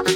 Olá,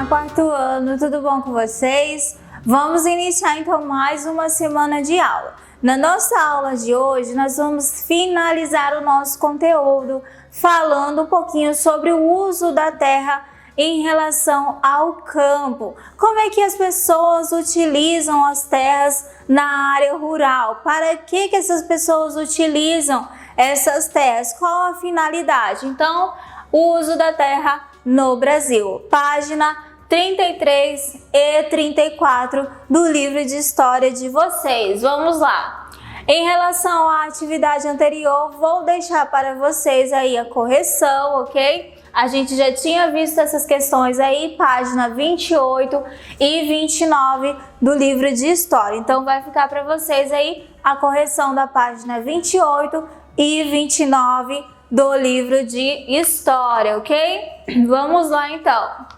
quarto ano, tudo bom com vocês? Vamos iniciar então mais uma semana de aula. Na nossa aula de hoje, nós vamos finalizar o nosso conteúdo falando um pouquinho sobre o uso da terra em relação ao campo. Como é que as pessoas utilizam as terras na área rural? Para que essas pessoas utilizam essas terras? Qual a finalidade? Então, o uso da terra no Brasil. Página 33 e 34 do livro de história de vocês. Vamos lá. Em relação à atividade anterior, vou deixar para vocês aí a correção, ok? A gente já tinha visto essas questões aí, página 28 e 29 do livro de história. Então vai ficar para vocês aí a correção da página 28 e 29 do livro de história, ok? Vamos lá então.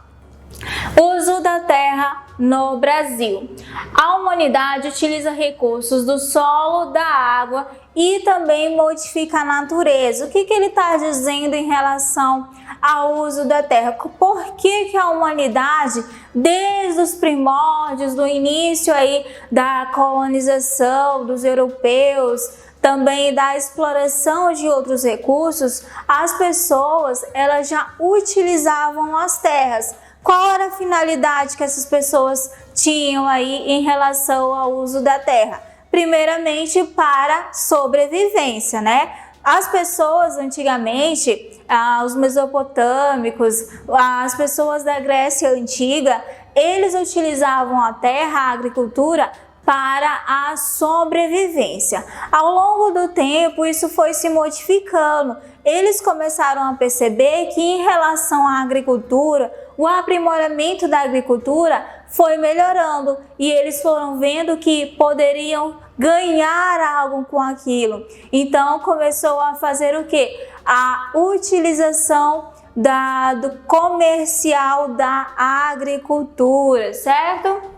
Uso da terra no Brasil. A humanidade utiliza recursos do solo, da água e também modifica a natureza. O que ele está dizendo em relação ao uso da terra? Por que a humanidade, desde os primórdios, do início aí da colonização dos europeus, também da exploração de outros recursos, as pessoas elas já utilizavam as terras. Qual era a finalidade que essas pessoas tinham aí em relação ao uso da terra? Primeiramente, para sobrevivência, né? As pessoas antigamente, os mesopotâmicos, as pessoas da Grécia Antiga, eles utilizavam a terra, a agricultura, para a sobrevivência. Ao longo do tempo, isso foi se modificando. Eles começaram a perceber que em relação à agricultura, o aprimoramento da agricultura foi melhorando e eles foram vendo que poderiam ganhar algo com aquilo. Então começou a fazer o quê? A utilização do comercial da agricultura, certo?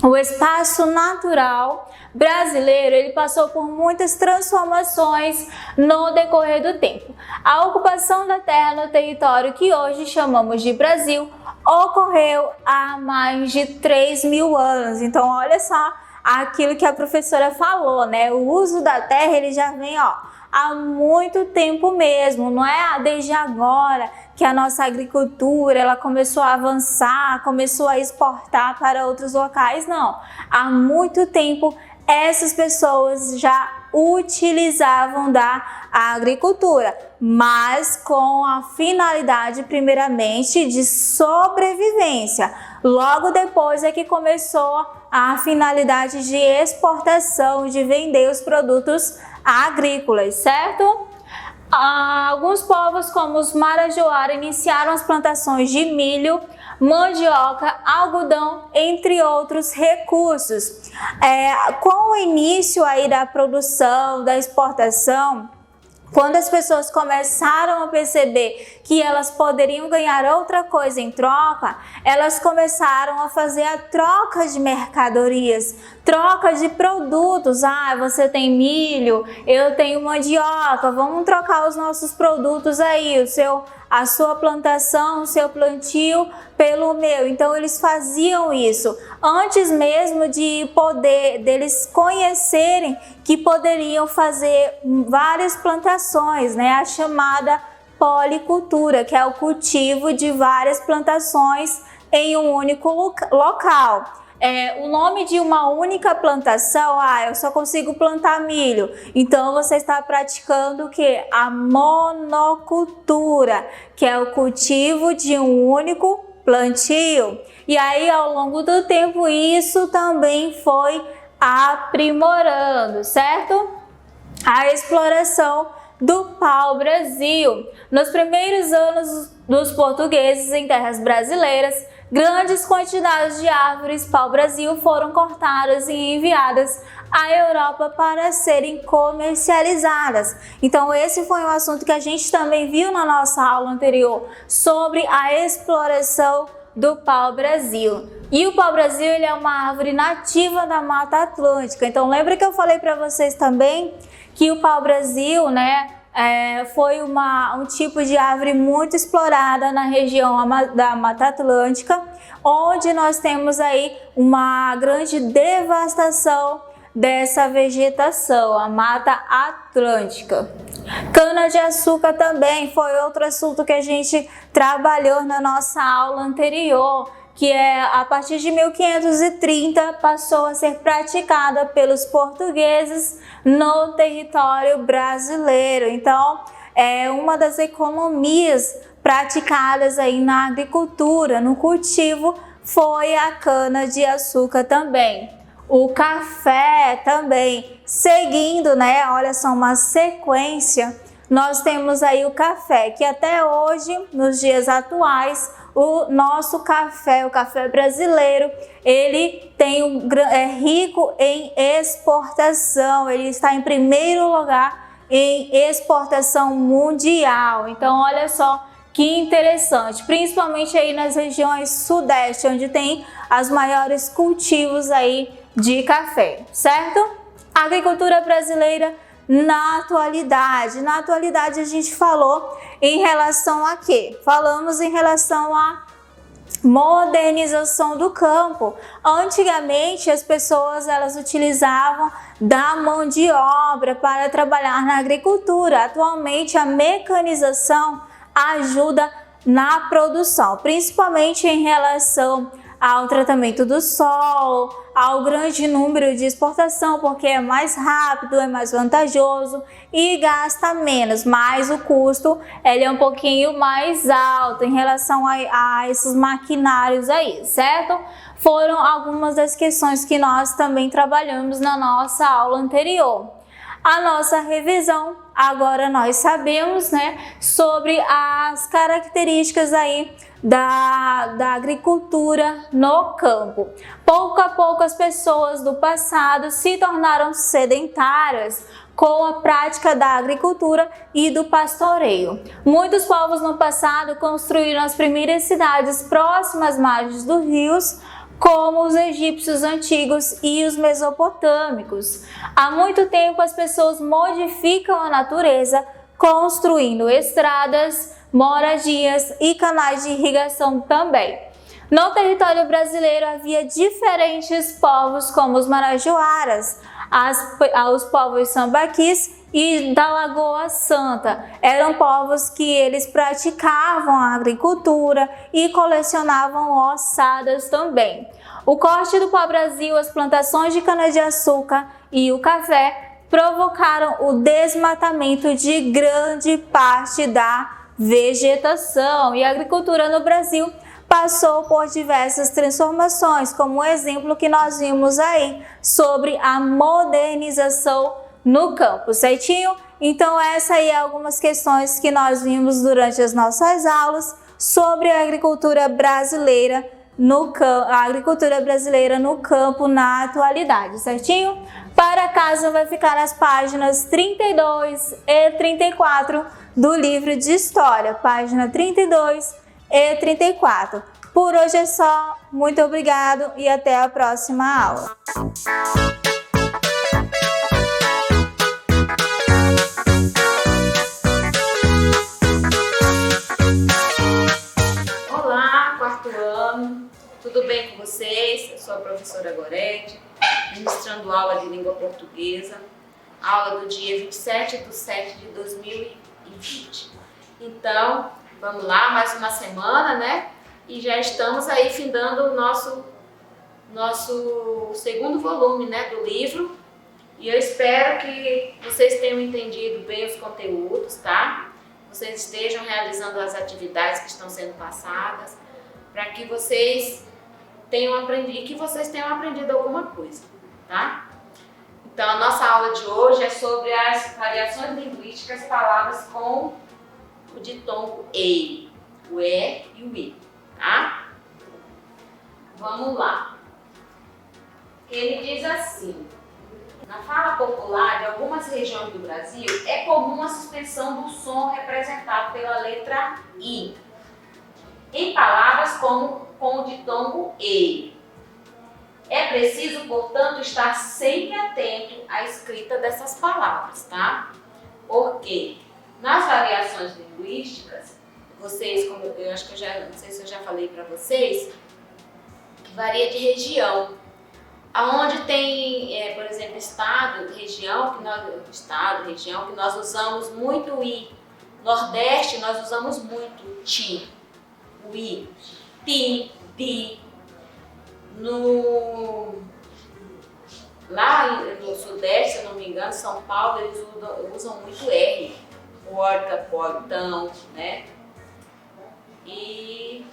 O espaço natural brasileiro ele passou por muitas transformações no decorrer do tempo. A ocupação da terra no território que hoje chamamos de Brasil ocorreu há mais de 3.000 anos. Então, olha só aquilo que a professora falou, né? O uso da terra ele já vem há muito tempo mesmo, não é desde agora que a nossa agricultura ela começou a avançar, começou a exportar para outros locais, não. Há muito tempo essas pessoas já utilizavam da agricultura, mas com a finalidade primeiramente de sobrevivência. Logo depois é que começou a finalidade de exportação, de vender os produtos agrícolas, certo? Alguns povos como os Marajoara iniciaram as plantações de milho, mandioca, algodão, entre outros recursos. Com o início aí da produção, da exportação, quando as pessoas começaram a perceber que elas poderiam ganhar outra coisa em troca, elas começaram a fazer a troca de mercadorias, troca de produtos. Você tem milho, eu tenho mandioca, vamos trocar os nossos produtos aí, a sua plantação, o seu plantio pelo meu. Então eles faziam isso antes mesmo deles conhecerem que poderiam fazer várias plantações, né? A chamada policultura, que é o cultivo de várias plantações em um único local. O nome de uma única plantação, eu só consigo plantar milho. Então você está praticando o quê? A monocultura, que é o cultivo de um único plantio. E aí ao longo do tempo isso também foi aprimorando, certo? A exploração do pau-brasil. Nos primeiros anos dos portugueses em terras brasileiras, grandes quantidades de árvores pau-brasil foram cortadas e enviadas à Europa para serem comercializadas. Então esse foi um assunto que a gente também viu na nossa aula anterior sobre a exploração do pau-brasil. E o pau-brasil ele é uma árvore nativa da Mata Atlântica. Então lembra que eu falei para vocês também que o pau-brasil, né, foi um tipo de árvore muito explorada na região da Mata Atlântica, onde nós temos aí uma grande devastação dessa vegetação, a Mata Atlântica. Cana-de-açúcar também foi outro assunto que a gente trabalhou na nossa aula anterior, que a partir de 1530 passou a ser praticada pelos portugueses no território brasileiro. Então, é uma das economias praticadas aí na agricultura, no cultivo, foi a cana-de-açúcar também. O café também, seguindo, né? Olha só, uma sequência, nós temos aí o café, que até hoje, nos dias atuais, o nosso café, o café brasileiro, ele é rico em exportação, ele está em primeiro lugar em exportação mundial. Então, olha só que interessante, principalmente aí nas regiões sudeste, onde tem as maiores cultivos aí de café, certo? A agricultura brasileira na atualidade. Na atualidade a gente falou em relação a quê? Falamos em relação à modernização do campo. Antigamente as pessoas elas utilizavam da mão de obra para trabalhar na agricultura. Atualmente a mecanização ajuda na produção, principalmente em relação ao tratamento do solo, ao grande número de exportação, porque é mais rápido, é mais vantajoso e gasta menos, mas o custo ele é um pouquinho mais alto em relação a esses maquinários aí, certo? Foram algumas das questões que nós também trabalhamos na nossa aula anterior. A nossa revisão, agora nós sabemos, né, sobre as características aí da agricultura no campo. Pouco a pouco as pessoas do passado se tornaram sedentárias com a prática da agricultura e do pastoreio. Muitos povos no passado construíram as primeiras cidades próximas às margens dos rios, como os egípcios antigos e os mesopotâmicos. Há muito tempo as pessoas modificam a natureza, construindo estradas, moradias e canais de irrigação também. No território brasileiro havia diferentes povos como os marajoaras, os povos sambaquis e da Lagoa Santa. Eram povos que eles praticavam a agricultura e colecionavam ossadas também. O corte do pau-brasil, as plantações de cana-de-açúcar e o café provocaram o desmatamento de grande parte da vegetação, e a agricultura no Brasil passou por diversas transformações, como o exemplo que nós vimos aí sobre a modernização no campo, certinho? Então essa aí é algumas questões que nós vimos durante as nossas aulas sobre a agricultura brasileira no campo na atualidade, certinho? Para casa vai ficar nas páginas 32 e 34 do livro de História, página 32 e 34. Por hoje é só, muito obrigado e até a próxima aula. Olá, quarto ano, tudo bem com vocês? Eu sou a professora Gorete, ministrando aula de língua portuguesa, aula do dia 27/7/2020. Então, vamos lá, mais uma semana, né? E já estamos aí findando o nosso segundo volume, né, do livro. E eu espero que vocês tenham entendido bem os conteúdos, tá? Vocês estejam realizando as atividades que estão sendo passadas, para que vocês tenham aprendido alguma coisa, tá? Então, a nossa aula de hoje é sobre as variações linguísticas, palavras com o ditongo EI, o E e o I, tá? Vamos lá. Ele diz assim: na fala popular de algumas regiões do Brasil, é comum a suspensão do som representado pela letra I. em palavras com o ditongo e. É preciso, portanto, estar sempre atento à escrita dessas palavras, tá? Porque nas variações linguísticas, vocês, como eu acho que não sei se eu já falei para vocês, varia de região. Aonde tem, por exemplo, região que nós usamos muito o i. Nordeste nós usamos muito ti, o i, ti, di. Lá no Sudeste, se eu não me engano, São Paulo, eles usam muito R, porta, portão, né? E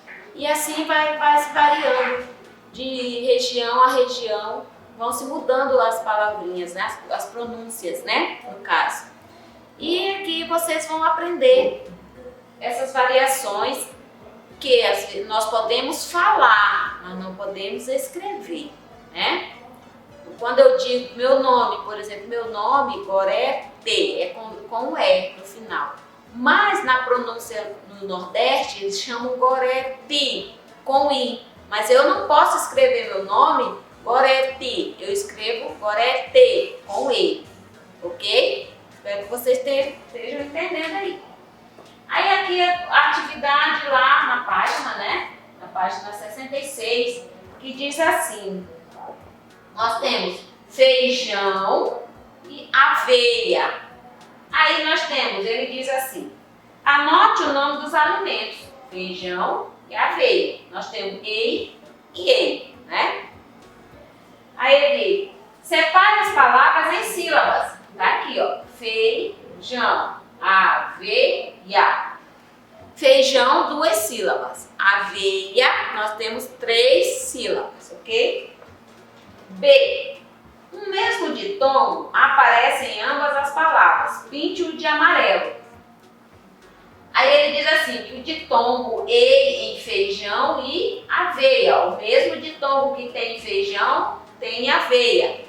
assim vai se variando de região a região, vão se mudando as palavrinhas, né? As pronúncias, né? No caso. E aqui vocês vão aprender essas variações que nós podemos falar, mas não podemos escrever, né? Quando eu digo meu nome, por exemplo, meu nome, Gorete, é com E no final. Mas na pronúncia no Nordeste, eles chamam Gorete, com I. Mas eu não posso escrever meu nome Gorete, eu escrevo Gorete, com E, ok? Espero que vocês estejam entendendo aí. Aí aqui a atividade lá na página, né? Na página 66, que diz assim: nós temos feijão e aveia. Aí nós temos, ele diz assim: anote o nome dos alimentos, feijão e aveia. Nós temos e ei, né? Aí ele diz: separe as palavras em sílabas. Tá aqui, ó. Feijão, aveia. Feijão, 2 sílabas. Aveia, nós temos 3 sílabas, ok? B. O mesmo ditongo aparece em ambas as palavras. Pinte-o de amarelo. Aí ele diz assim, que o ditongo e em feijão e aveia. O mesmo ditongo que tem em feijão, tem em aveia.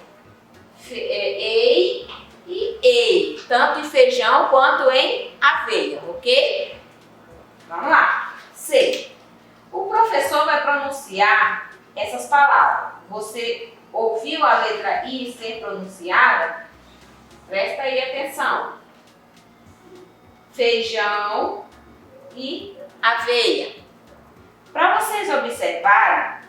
Ei e ei. Tanto em feijão quanto em aveia, ok? Vamos lá. C. O professor vai pronunciar essas palavras. Você ouviu a letra I ser pronunciada? Presta aí atenção. Feijão e aveia. Para vocês observarem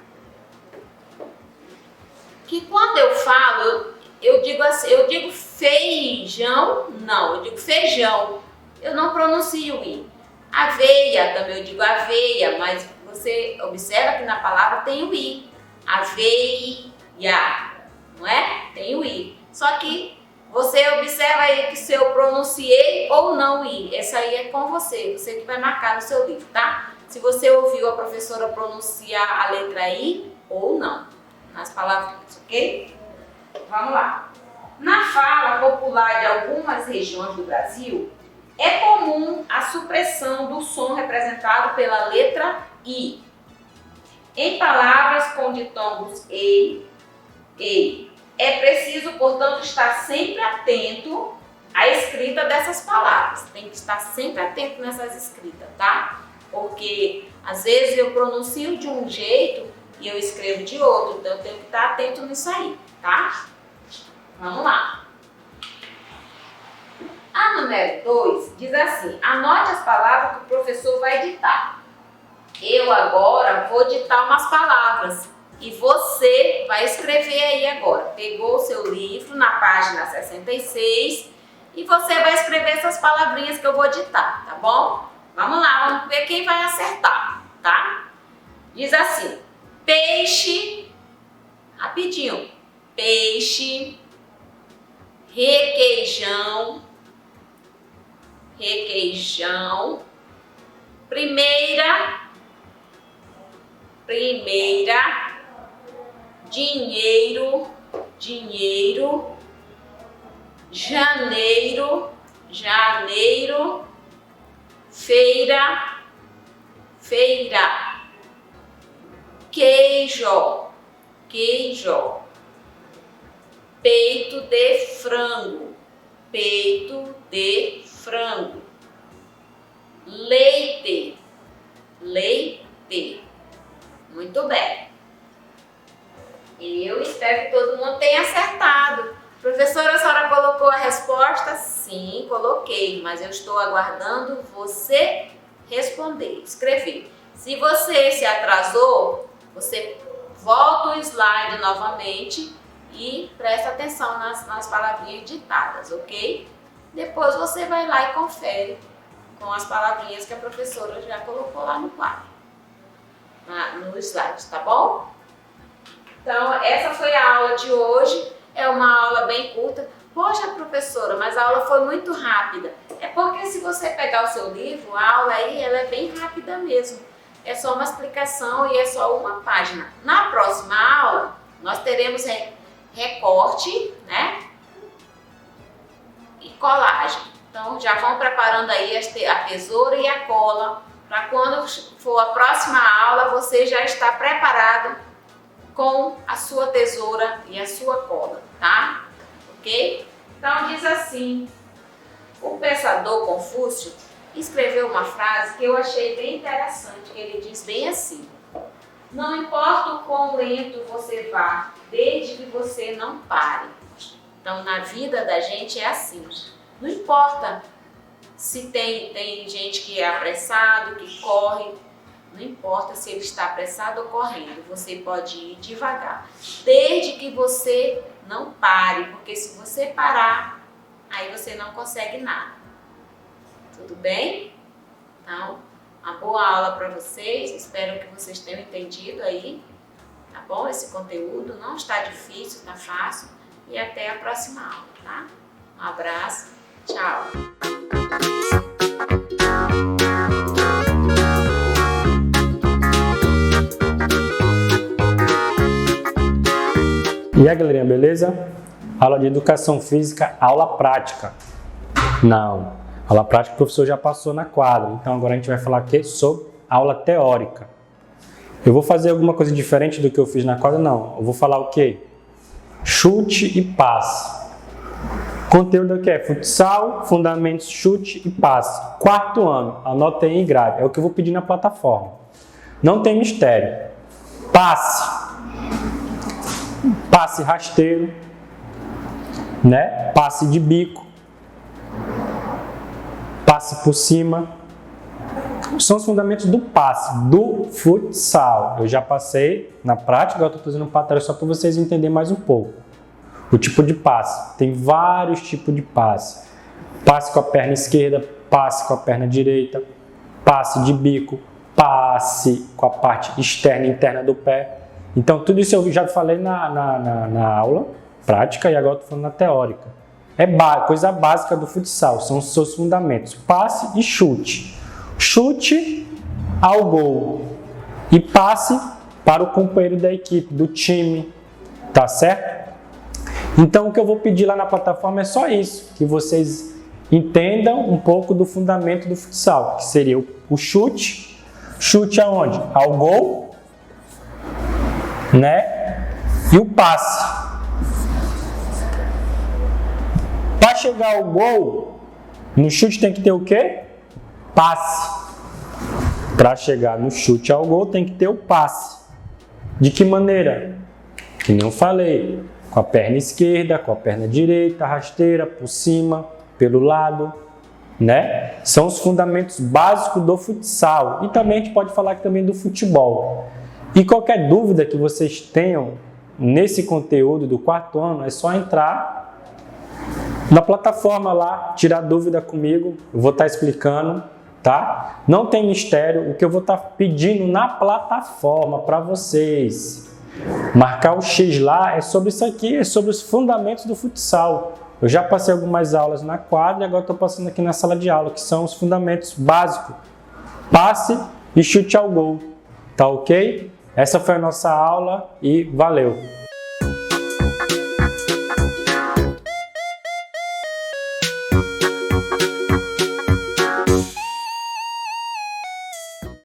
que quando eu falo, eu digo assim, eu digo feijão, não, eu digo feijão. Eu não pronuncio o I. Aveia também eu digo aveia, mas você observa que na palavra tem o I. Aveia, não é? Tem o I. Só que você observa aí que se eu pronunciei ou não I. Essa aí é com você que vai marcar no seu livro, tá? Se você ouviu a professora pronunciar a letra I ou não, nas palavras, ok? Vamos lá. Na fala popular de algumas regiões do Brasil, é comum a supressão do som representado pela letra I. Em palavras com ditongos ei, é preciso, portanto, estar sempre atento à escrita dessas palavras. Tem que estar sempre atento nessas escritas, tá? Porque às vezes eu pronuncio de um jeito e eu escrevo de outro, então eu tenho que estar atento nisso aí, tá? Vamos lá. A número 2 diz assim: anote as palavras que o professor vai ditar. Eu agora vou ditar umas palavras e você vai escrever aí agora. Pegou o seu livro na página 66 e você vai escrever essas palavrinhas que eu vou ditar, tá bom? Vamos lá, vamos ver quem vai acertar, tá? Diz assim: peixe, rapidinho, peixe, requeijão, primeira, dinheiro, janeiro, feira, queijo, peito de frango, leite, D. Muito bem. Eu espero que todo mundo tenha acertado. Professora, a senhora colocou a resposta? Sim, coloquei, mas eu estou aguardando você responder, escrever. Se você se atrasou, você volta o slide novamente e presta atenção nas palavrinhas ditadas, ok? Depois você vai lá e confere com as palavrinhas que a professora já colocou lá no quadro, no slide, tá bom? Então, essa foi a aula de hoje. É uma aula bem curta. Poxa, professora, mas a aula foi muito rápida. É porque se você pegar o seu livro, a aula aí ela é bem rápida mesmo. É só uma explicação e é só uma página. Na próxima aula, nós teremos recorte, né? E colagem. Então, já vão preparando aí a tesoura e a cola, para quando for a próxima aula, você já está preparado com a sua tesoura e a sua cola, tá? Ok? Então, diz assim, o pensador Confúcio escreveu uma frase que eu achei bem interessante, que ele diz bem assim: não importa o quão lento você vá, desde que você não pare. Então, na vida da gente é assim. Não importa se tem gente que é apressado, que corre, não importa se ele está apressado ou correndo, você pode ir devagar, desde que você não pare, porque se você parar, aí você não consegue nada. Tudo bem? Então, uma boa aula para vocês, espero que vocês tenham entendido aí, tá bom? Esse conteúdo não está difícil, está fácil, e até a próxima aula, tá? Um abraço, tchau! E aí, galerinha, beleza? Aula de Educação Física, aula prática. Não, aula prática o professor já passou na quadra, então agora a gente vai falar aqui sobre aula teórica. Eu vou fazer alguma coisa diferente do que eu fiz na quadra? Não, eu vou falar o quê? Chute e passe. Conteúdo aqui é futsal, fundamentos, chute e passe. 4º ano, anota aí e grave, é o que eu vou pedir na plataforma. Não tem mistério. Passe. Passe rasteiro, né? Passe de bico, passe por cima. São os fundamentos do passe, do futsal. Eu já passei na prática, agora estou fazendo um patrão só para vocês entenderem mais um pouco. O tipo de passe, tem vários tipos de passe. Passe com a perna esquerda, passe com a perna direita, passe de bico, passe com a parte externa e interna do pé. Então, tudo isso eu já falei na aula prática e agora estou falando na teórica. É coisa básica do futsal, são os seus fundamentos. Passe e chute. Chute ao gol e passe para o companheiro da equipe, do time, tá certo? Então, o que eu vou pedir lá na plataforma é só isso, que vocês entendam um pouco do fundamento do futsal, que seria o chute. Chute aonde? Ao gol, né? E o passe. Para chegar ao gol, no chute tem que ter o quê? Passe. Para chegar no chute ao gol tem que ter o passe. De que maneira? Que nem eu falei, com a perna esquerda, com a perna direita, rasteira, por cima, pelo lado, né? São os fundamentos básicos do futsal. E também a gente pode falar aqui também do futebol. E qualquer dúvida que vocês tenham nesse conteúdo do 4º ano, é só entrar na plataforma lá, tirar dúvida comigo, eu vou estar explicando, tá? Não tem mistério, o que eu vou estar pedindo na plataforma para vocês. Marcar o X lá é sobre isso aqui, é sobre os fundamentos do futsal. Eu já passei algumas aulas na quadra e agora estou passando aqui na sala de aula, que são os fundamentos básicos. Passe e chute ao gol, tá ok? Essa foi a nossa aula e valeu!